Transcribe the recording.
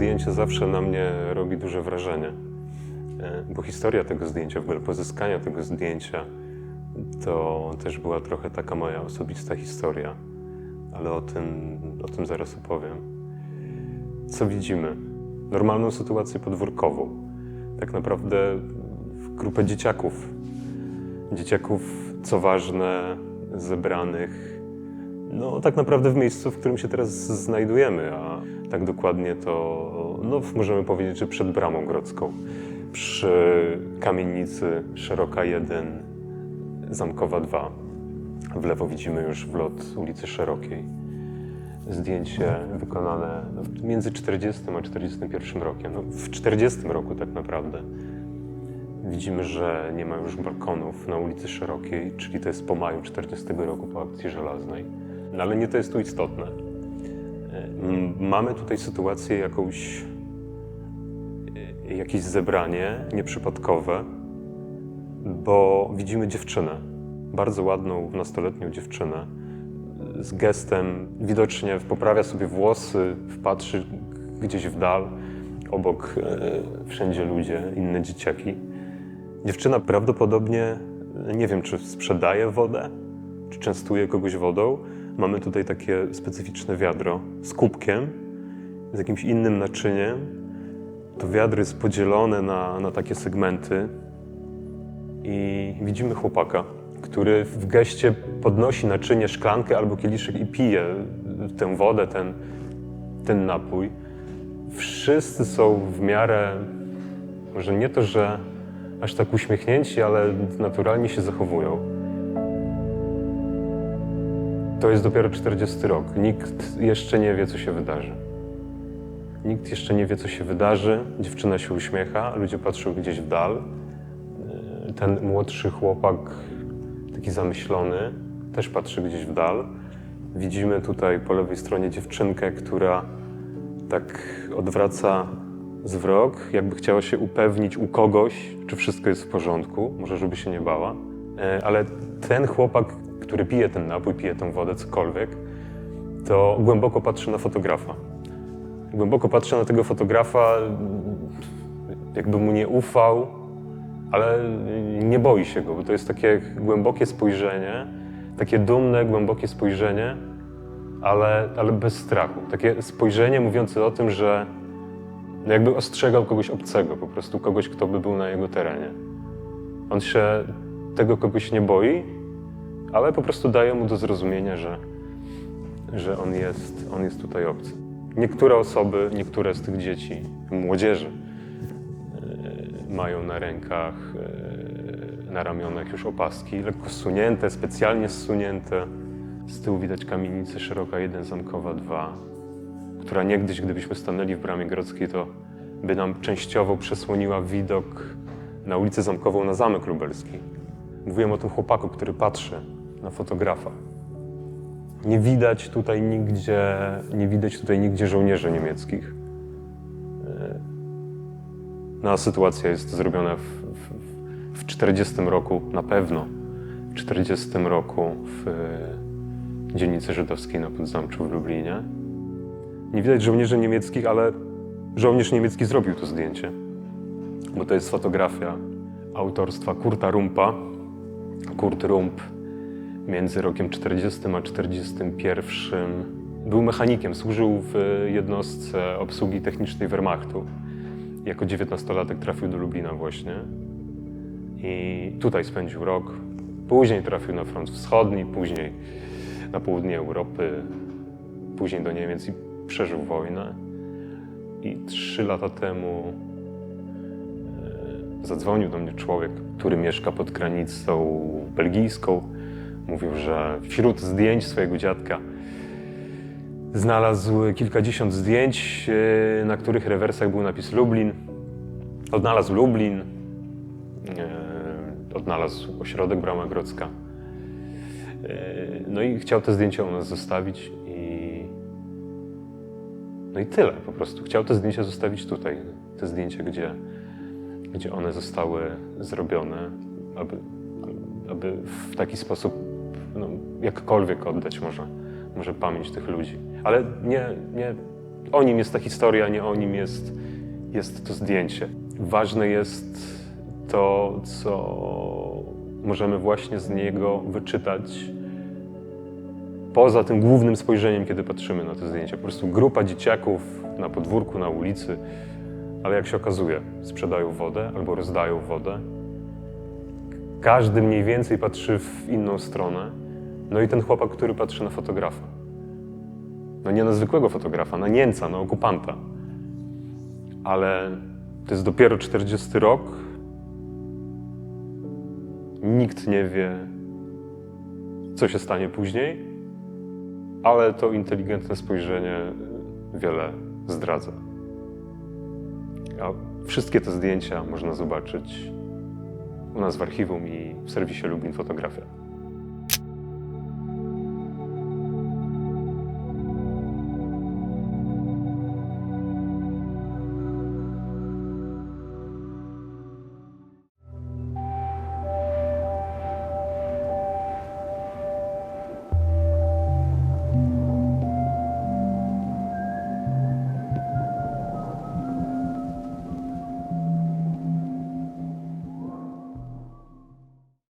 zdjęcie zawsze na mnie robi duże wrażenie, bo historia tego zdjęcia, w ogóle pozyskania tego zdjęcia, to też była trochę taka moja osobista historia, ale o tym zaraz opowiem. Co widzimy? Normalną sytuację podwórkową. Tak naprawdę grupę dzieciaków. Dzieciaków, co ważne, zebranych, no tak naprawdę w miejscu, w którym się teraz znajdujemy, a tak dokładnie to, no możemy powiedzieć, że przed Bramą Grodzką. Przy kamienicy Szeroka 1, Zamkowa 2. W lewo widzimy już wlot ulicy Szerokiej. Zdjęcie wykonane między 40 a 41 rokiem. No, w 40 roku tak naprawdę. Widzimy, że nie ma już balkonów na ulicy Szerokiej, czyli to jest po maju 40 roku, po akcji żelaznej. No ale nie to jest tu istotne. Mamy tutaj sytuację jakieś zebranie nieprzypadkowe, bo widzimy dziewczynę, bardzo ładną, nastoletnią dziewczynę, z gestem, widocznie poprawia sobie włosy, patrzy gdzieś w dal, obok wszędzie ludzie, inne dzieciaki. Dziewczyna prawdopodobnie, nie wiem, czy sprzedaje wodę, czy częstuje kogoś wodą. Mamy tutaj takie specyficzne wiadro z kubkiem, z jakimś innym naczyniem. To wiadro jest podzielone na takie segmenty i widzimy chłopaka, który w geście podnosi naczynie, szklankę albo kieliszek i pije tę wodę, ten napój. Wszyscy są w miarę, może nie to, że aż tak uśmiechnięci, ale naturalnie się zachowują. To jest dopiero 40 rok. Nikt jeszcze nie wie, co się wydarzy. Nikt jeszcze nie wie, co się wydarzy. Dziewczyna się uśmiecha, ludzie patrzą gdzieś w dal. Ten młodszy chłopak, taki zamyślony, też patrzy gdzieś w dal. Widzimy tutaj po lewej stronie dziewczynkę, która tak odwraca zwrok, jakby chciała się upewnić u kogoś, czy wszystko jest w porządku, może żeby się nie bała. Ale ten chłopak, który pije ten napój, pije tę wodę, cokolwiek, to głęboko patrzy na fotografa. Głęboko patrzy na tego fotografa, jakby mu nie ufał, ale nie boi się go, bo to jest takie głębokie spojrzenie, takie dumne, głębokie spojrzenie, ale bez strachu. Takie spojrzenie mówiące o tym, że no jakby ostrzegał kogoś obcego, po prostu kogoś, kto by był na jego terenie. On się tego kogoś nie boi, ale po prostu daje mu do zrozumienia, że on jest tutaj obcy. Niektóre osoby, niektóre z tych dzieci, młodzieży, mają na rękach, na ramionach już opaski, lekko zsunięte, specjalnie zsunięte. Z tyłu widać kamienicę Szeroka 1, Zamkowa 2, która niegdyś, gdybyśmy stanęli w Bramie Grodzkiej, to by nam częściowo przesłoniła widok na ulicę Zamkową, na Zamek Lubelski. Mówiłem o tym chłopaku, który patrzy na fotografa. Nie widać tutaj nigdzie żołnierzy niemieckich. No a sytuacja jest zrobiona w 40 roku, na pewno w 40 roku w dzielnicy żydowskiej na Podzamczu w Lublinie. Nie widać żołnierzy niemieckich, ale żołnierz niemiecki zrobił to zdjęcie, bo to jest fotografia autorstwa Kurta Rumpa. Kurt Rump między rokiem 40 a 41 był mechanikiem, służył w jednostce obsługi technicznej Wehrmachtu. Jako 19-latek trafił do Lublina właśnie i tutaj spędził rok. Później trafił na front wschodni, później na południe Europy, później do Niemiec i przeżył wojnę. I 3 lata temu zadzwonił do mnie człowiek, który mieszka pod granicą belgijską. Mówił, że wśród zdjęć swojego dziadka znalazł kilkadziesiąt zdjęć, na których rewersach był napis Lublin. Odnalazł Lublin, odnalazł ośrodek Brama Grodzka. No i chciał te zdjęcia u nas zostawić no i tyle po prostu. Chciał te zdjęcia zostawić tutaj. Te zdjęcia, gdzie one zostały zrobione, aby w taki sposób jakkolwiek oddać może pamięć tych ludzi. Ale o nim jest ta historia, nie o nim jest to zdjęcie. Ważne jest to, co możemy właśnie z niego wyczytać poza tym głównym spojrzeniem, kiedy patrzymy na te zdjęcia. Po prostu grupa dzieciaków na podwórku, na ulicy, ale jak się okazuje, sprzedają wodę albo rozdają wodę. Każdy mniej więcej patrzy w inną stronę. No i ten chłopak, który patrzy na fotografa. No nie na zwykłego fotografa, na Niemca, na okupanta. Ale to jest dopiero 40 rok. Nikt nie wie, co się stanie później, ale to inteligentne spojrzenie wiele zdradza. A wszystkie te zdjęcia można zobaczyć u nas w archiwum i w serwisie Lublin Fotografia.